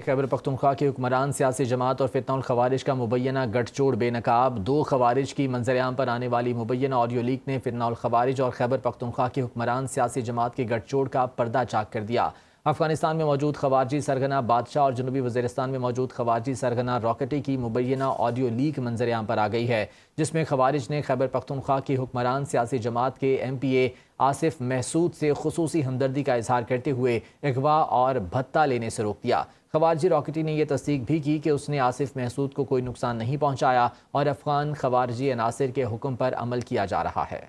خیبر پختونخوا کے حکمران سیاسی جماعت اور فتنہ الخوارج کا مبینہ گٹھ جوڑ بے نقاب، دو خوارج کی منظر عام پر آنے والی مبینہ آڈیو لیک نے فتنہ الخوارج اور خیبر پختونخوا کے حکمران سیاسی جماعت کے گٹھ جوڑ کا پردہ چاک کر دیا۔ افغانستان میں موجود خوارجی سرگنا بادشاہ اور جنوبی وزیرستان میں موجود خوارجی سرگنا راکٹی کی مبینہ آڈیو لیک منظر عام پر آ گئی ہے، جس میں خوارج نے خیبر پختونخوا کی حکمران سیاسی جماعت کے ایم پی اے آصف محسود سے خصوصی ہمدردی کا اظہار کرتے ہوئے اغوا اور بھتہ لینے سے روک دیا۔ خوارجی راکٹی نے یہ تصدیق بھی کی کہ اس نے آصف محسود کو کوئی نقصان نہیں پہنچایا اور افغان خوارجی عناصر کے حکم پر عمل کیا جا رہا ہے۔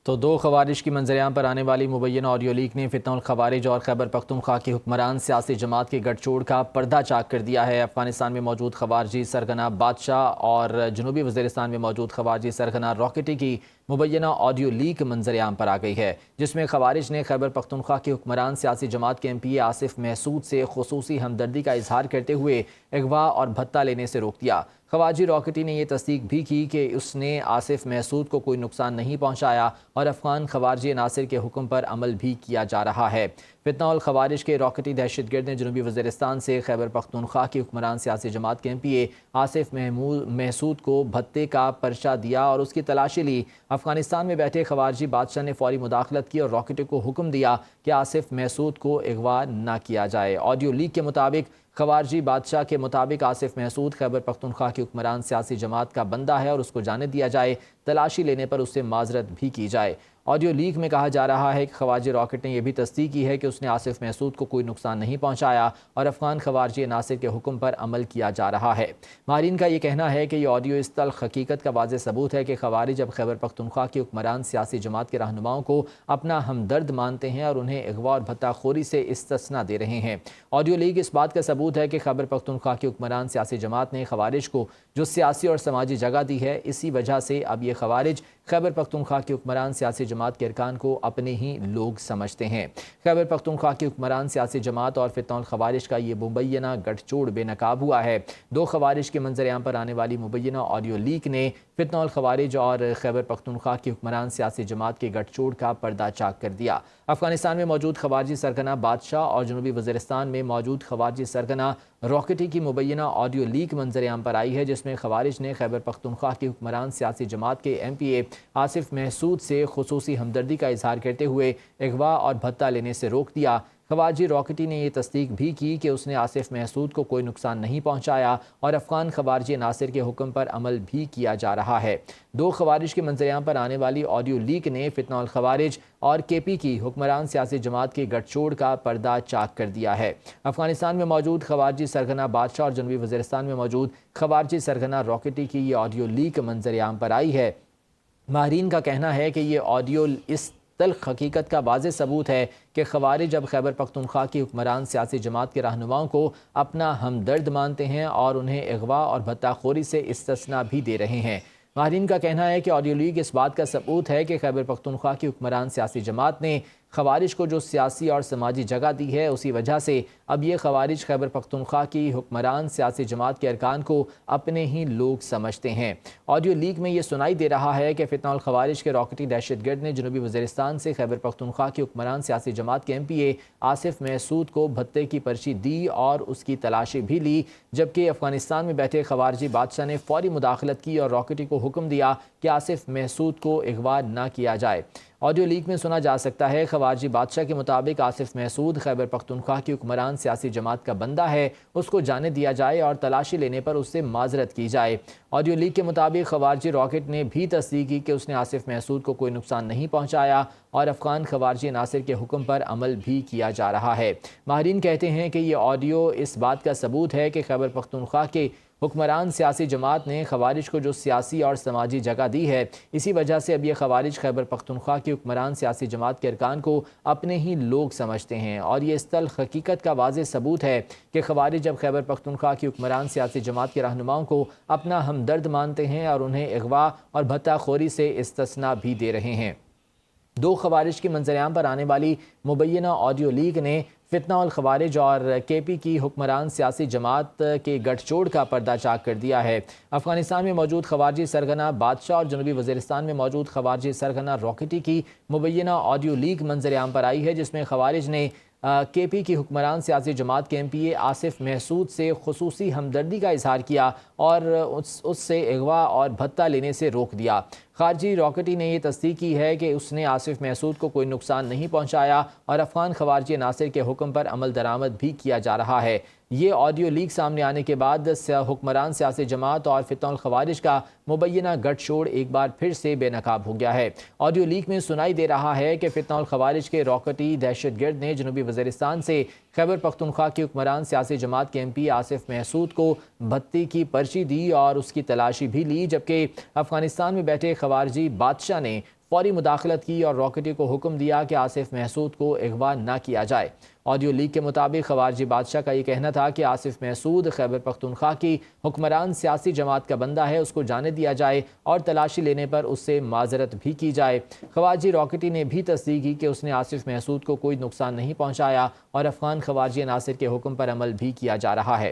تو دو خوارج کی منظر عام پر آنے والی مبینہ آڈیو لیک نے فتنہ الخوارج اور خیبر پختونخوا کے حکمران سیاسی جماعت کے گٹھ جوڑ کا پردہ چاک کر دیا ہے۔ افغانستان میں موجود خوارجی سرگنا بادشاہ اور جنوبی وزیرستان میں موجود خوارجی سرگنا راکٹی کی مبینہ آڈیو لیک منظر عام پر آ گئی ہے، جس میں خوارج نے خیبر پختونخوا کے حکمران سیاسی جماعت کے ایم پی اے آصف محسود سے خصوصی ہمدردی کا اظہار کرتے ہوئے اغوا اور بھتہ لینے سے روک دیا۔ خوارجی راکٹی نے یہ تصدیق بھی کی کہ اس نے آصف محسود کو کوئی نقصان نہیں پہنچایا اور افغان خوارجی عناصر کے حکم پر عمل بھی کیا جا رہا ہے۔ فتنہ الخوارج کے راکٹی دہشت گرد نے جنوبی وزیرستان سے خیبر پختونخوا کی حکمران سیاسی جماعت کے ایم پی اے آصف محسود کو بھتے کا پرچہ دیا اور اس کی تلاشی لی۔ افغانستان میں بیٹھے خوارجی بادشاہ نے فوری مداخلت کی اور راکٹی کو حکم دیا کہ آصف محسود کو اغوا نہ کیا جائے۔ آڈیو لیک کے مطابق خوارجی بادشاہ کے مطابق آصف محسود خیبر پختونخوا کی حکمران سیاسی جماعت کا بندہ ہے اور اس کو جانے دیا جائے، تلاشی لینے پر اس سے معذرت بھی کی جائے۔ آڈیو لیک میں کہا جا رہا ہے کہ خوارجی راکٹ نے یہ بھی تصدیق کی ہے کہ اس نے آصف محسود کو کوئی نقصان نہیں پہنچایا اور افغان خوارجی عناصر کے حکم پر عمل کیا جا رہا ہے۔ ماہرین کا یہ کہنا ہے کہ یہ آڈیو اس تلخ حقیقت کا واضح ثبوت ہے کہ خوارج اب خیبر پختونخوا کی حکمران سیاسی جماعت کے رہنماؤں کو اپنا ہمدرد مانتے ہیں اور انہیں اغوا اور بھتہ خوری سے استثناء دے رہے ہیں۔ آڈیو لیک اس بات کا ثبوت ہے کہ خیبر پختونخوا کی حکمران سیاسی جماعت نے خوارج کو جو سیاسی اور سماجی جگہ دی ہے، اسی وجہ سے اب یہ خوارج خیبر پختونخوا کی حکمران سیاسی جماعت کے ارکان کو اپنے ہی لوگ سمجھتے ہیں۔ خیبر پختونخوا کی حکمران سیاسی جماعت اور فتنہ الخوارج کا یہ مبینہ گٹھ جوڑ بے نقاب ہوا ہے۔ دو خوارج کے منظر عام پر آنے والی مبینہ آڈیو لیک نے فتنہ الخوارج اور خیبر پختونخوا کی حکمران سیاسی جماعت کے گٹھ جوڑ کا پردہ چاک کر دیا۔ افغانستان میں موجود خوارجی سرگنا بادشاہ اور جنوبی وزیرستان میں موجود خوارجی سرگنا راکٹی کی مبینہ آڈیو لیک منظر عام پر آئی ہے، جس میں خوارج نے خیبر پختونخوا کی حکمران سیاسی جماعت کے ایم پی اے آصف محسود سے خصوصی ہمدردی کا اظہار کرتے ہوئے اغوا اور بھتہ لینے سے روک دیا۔ خوارجی راکٹی نے یہ تصدیق بھی کی کہ اس نے آصف محسود کو کوئی نقصان نہیں پہنچایا اور افغان خوارجی عناصر کے حکم پر عمل بھی کیا جا رہا ہے۔ دو خوارج کے منظر عام پر آنے والی آڈیو لیک نے فتنہ الخوارج اور کے پی کی حکمران سیاسی جماعت کے گٹھ جوڑ کا پردہ چاک کر دیا ہے۔ افغانستان میں موجود خوارجی سرگنا بادشاہ اور جنوبی وزیرستان میں موجود خوارجی سرگنا راکٹی کی یہ آڈیو لیک منظر عام پر آئی ہے۔ ماہرین کا کہنا ہے کہ یہ آڈیو اس تلخ حقیقت کا واضح ثبوت ہے کہ خوارج اب خیبر پختونخوا کی حکمران سیاسی جماعت کے رہنماؤں کو اپنا ہمدرد مانتے ہیں اور انہیں اغوا اور بھتہ خوری سے استثناء بھی دے رہے ہیں۔ ماہرین کا کہنا ہے کہ آڈیو لیک اس بات کا ثبوت ہے کہ خیبر پختونخوا کی حکمران سیاسی جماعت نے خوارج کو جو سیاسی اور سماجی جگہ دی ہے، اسی وجہ سے اب یہ خوارج خیبر پختونخوا کی حکمران سیاسی جماعت کے ارکان کو اپنے ہی لوگ سمجھتے ہیں۔ آڈیو لیک میں یہ سنائی دے رہا ہے کہ فتنہ الخوارج کے راکٹی دہشت گرد نے جنوبی وزیرستان سے خیبر پختونخوا کی حکمران سیاسی جماعت کے ایم پی اے آصف محسود کو بھتے کی پرچی دی اور اس کی تلاشی بھی لی، جبکہ افغانستان میں بیٹھے خوارجی بادشاہ نے فوری مداخلت کی اور راکٹی کو حکم دیا کہ آصف محسود کو اغوا نہ کیا جائے۔ آڈیو لیک میں سنا جا سکتا ہے خوارجی بادشاہ کے مطابق آصف محسود خیبر پختونخوا کی حکمران سیاسی جماعت کا بندہ ہے، اس کو جانے دیا جائے اور تلاشی لینے پر اس سے معذرت کی جائے۔ آڈیو لیک کے مطابق خوارجی راکٹ نے بھی تصدیق کی کہ اس نے آصف محسود کو کوئی نقصان نہیں پہنچایا اور افغان خوارجی عناصر کے حکم پر عمل بھی کیا جا رہا ہے۔ ماہرین کہتے ہیں کہ یہ آڈیو اس بات کا ثبوت ہے کہ خیبر پختونخوا کے حکمران سیاسی جماعت نے خوارج کو جو سیاسی اور سماجی جگہ دی ہے، اسی وجہ سے اب یہ خوارج خیبر پختونخوا کی حکمران سیاسی جماعت کے ارکان کو اپنے ہی لوگ سمجھتے ہیں، اور یہ اس تلخ حقیقت کا واضح ثبوت ہے کہ خوارج جب خیبر پختونخوا کی حکمران سیاسی جماعت کے رہنماؤں کو اپنا ہمدرد مانتے ہیں اور انہیں اغوا اور بھتہ خوری سے استثناء بھی دے رہے ہیں۔ دو خوارج کی منظر عام پر آنے والی مبینہ آڈیو لیک نے فتنہ الخوارج اور کے پی کی حکمران سیاسی جماعت کے گٹھ جوڑ کا پردہ چاک کر دیا ہے۔ افغانستان میں موجود خوارجی سرگنا بادشاہ اور جنوبی وزیرستان میں موجود خوارجی سرگنا راکٹی کی مبینہ آڈیو لیک منظر عام پر آئی ہے، جس میں خوارج نے کے پی کی حکمران سیاسی جماعت کے ایم پی اے آصف محسود سے خصوصی ہمدردی کا اظہار کیا اور اس سے اغوا اور بھتہ لینے سے روک دیا۔ خارجی راکٹی نے یہ تصدیق کی ہے کہ اس نے آصف محسود کو کوئی نقصان نہیں پہنچایا اور افغان خوارجی عناصر کے حکم پر عمل درآمد بھی کیا جا رہا ہے۔ یہ آڈیو لیک سامنے آنے کے بعد حکمران سیاسی جماعت اور فتنہ الخوارج کا مبینہ گٹھ جوڑ ایک بار پھر سے بے نقاب ہو گیا ہے۔ آڈیو لیک میں سنائی دے رہا ہے کہ فتنہ الخوارج کے راکٹی دہشت گرد نے جنوبی وزیرستان سے خیبر پختونخوا کی حکمران سیاسی جماعت کے ایم پی آصف محسود کو بھتے کی پرچی دی اور اس کی تلاشی بھی لی، جبکہ افغانستان میں بیٹھے خوارجی بادشاہ نے فوری مداخلت کی اور راکٹی کو حکم دیا کہ آصف محسود کو اغوا نہ کیا جائے۔ آڈیو لیک کے مطابق خوارجی بادشاہ کا یہ کہنا تھا کہ آصف محسود خیبر پختونخوا کی حکمران سیاسی جماعت کا بندہ ہے، اس کو جانے دیا جائے اور تلاشی لینے پر اس سے معذرت بھی کی جائے۔ خوارجی راکٹی نے بھی تصدیق کی کہ اس نے آصف محسود کو کوئی نقصان نہیں پہنچایا اور افغان خوارجی عناصر کے حکم پر عمل بھی کیا جا رہا ہے۔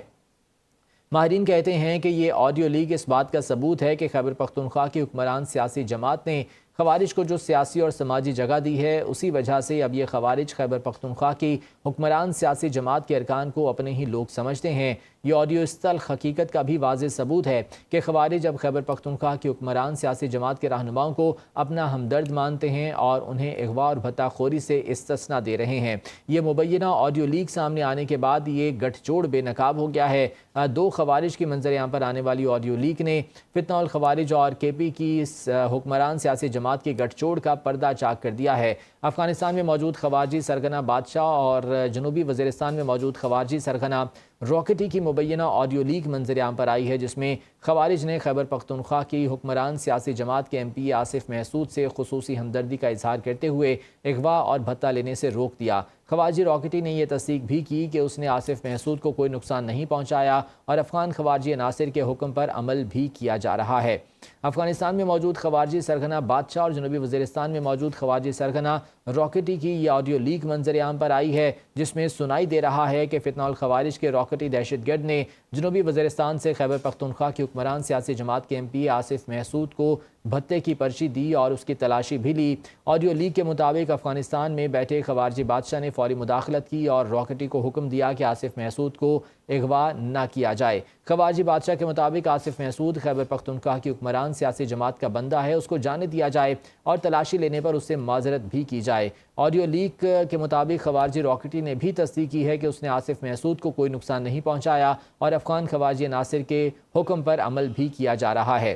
ماہرین کہتے ہیں کہ یہ آڈیو لیک اس بات کا ثبوت ہے کہ خیبر پختونخوا کی حکمران سیاسی جماعت نے خوارج کو جو سیاسی اور سماجی جگہ دی ہے، اسی وجہ سے اب یہ خوارج خیبر پختونخوا کی حکمران سیاسی جماعت کے ارکان کو اپنے ہی لوگ سمجھتے ہیں۔ یہ آڈیو اس تلخ حقیقت کا بھی واضح ثبوت ہے کہ خوارج اب خیبر پختونخوا کی حکمران سیاسی جماعت کے رہنماؤں کو اپنا ہمدرد مانتے ہیں اور انہیں اغوا اور بھتہ خوری سے استثناء دے رہے ہیں۔ یہ مبینہ آڈیو لیک سامنے آنے کے بعد یہ گٹھ جوڑ بے نقاب ہو گیا ہے۔ دو خوارج کی منظر عام پر آنے والی آڈیو لیک نے فتنہ الخوارج اور کے پی کی حکمران سیاسی جماعت کے گٹھ جوڑ کا پردہ چاک کر دیا ہے۔ افغانستان میں موجود خوارجی سرگنا بادشاہ اور جنوبی وزیرستان میں موجود خوارجی سرگنا راکٹی کی مبینہ آڈیو لیک منظر عام پر آئی ہے، جس میں خوارج نے خیبر پختونخوا کی حکمران سیاسی جماعت کے ایم پی آصف محسود سے خصوصی ہمدردی کا اظہار کرتے ہوئے اغوا اور بھتہ لینے سے روک دیا۔ خوارجی راکٹی نے یہ تصدیق بھی کی کہ اس نے آصف محسود کو کوئی نقصان نہیں پہنچایا اور افغان خوارجی عناصر کے حکم پر عمل بھی کیا جا رہا ہے۔ افغانستان میں موجود خوارجی سرگنا بادشاہ اور جنوبی وزیرستان میں موجود خوارجی سرگنا راکٹی کی یہ آڈیو لیک منظر عام پر آئی ہے، جس میں سنائی دے رہا ہے کہ فتنہ الخوارج کے راکٹی دہشت گرد نے جنوبی وزیرستان سے خیبر پختونخوا کی حکمران سیاسی جماعت کے ایم پی آصف محسود کو بھتے کی پرچی دی اور اس کی تلاشی بھی لی۔ آڈیو لیک کے مطابق افغانستان میں بیٹھے خوارجی بادشاہ نے فوری مداخلت کی اور راکٹی کو حکم دیا کہ آصف محسود کو اغوا نہ کیا جائے۔ خوارجی بادشاہ کے مطابق آصف محسود خیبر پختونخوا کی حکمران سیاسی جماعت کا بندہ ہے، اس کو جانے دیا جائے اور تلاشی لینے پر اس سے معذرت بھی کی جائے۔ آڈیو لیک کے مطابق خوارجی راکٹی نے بھی تصدیق کی ہے کہ اس نے آصف محسود کو کوئی نقصان نہیں پہنچایا اور افغان خوارجی عناصر کے حکم پر عمل بھی کیا جا رہا ہے۔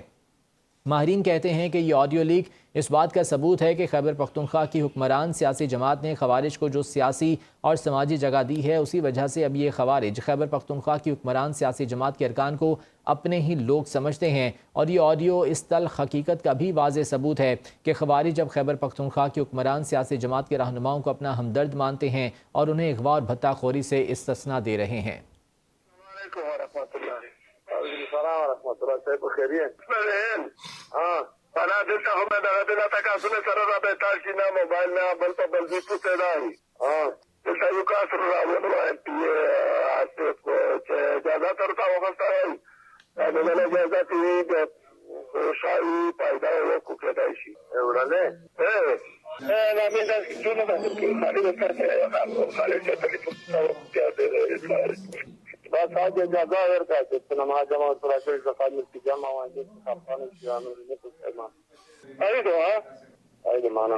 ماہرین کہتے ہیں کہ یہ آڈیو لیک اس بات کا ثبوت ہے کہ خیبر پختونخوا کی حکمران سیاسی جماعت نے خوارج کو جو سیاسی اور سماجی جگہ دی ہے، اسی وجہ سے اب یہ خوارج خیبر پختونخوا کی حکمران سیاسی جماعت کے ارکان کو اپنے ہی لوگ سمجھتے ہیں، اور یہ آڈیو اس تلخ حقیقت کا بھی واضح ثبوت ہے کہ خوارج اب خیبر پختونخوا کی حکمران سیاسی جماعت کے رہنماؤں کو اپنا ہمدرد مانتے ہیں اور انہیں اغوا اور بھتہ خوری سے استثناء دے رہے ہیں۔ السلام ورحمۃ اللہ صاحب خیریت ہاں فلا دلته هم د غدنا تکاسل سره را به تاسو نه موبایل نه بل په بل دې څه دی ها دلته یو کار سره راوړل چې کو چې اجازه ترته وغوښتل دا نه اجازه تی د شای پیدا وکړو کېدای شي ورته لا مې دا څه نه ده خالي وکړه خالي چې ته بس آج اجازه ورکړه چې نماز جمع سره شي زکات مې جمع وایي چې خپل شي انو نه پوښتنه اې دا اې معنا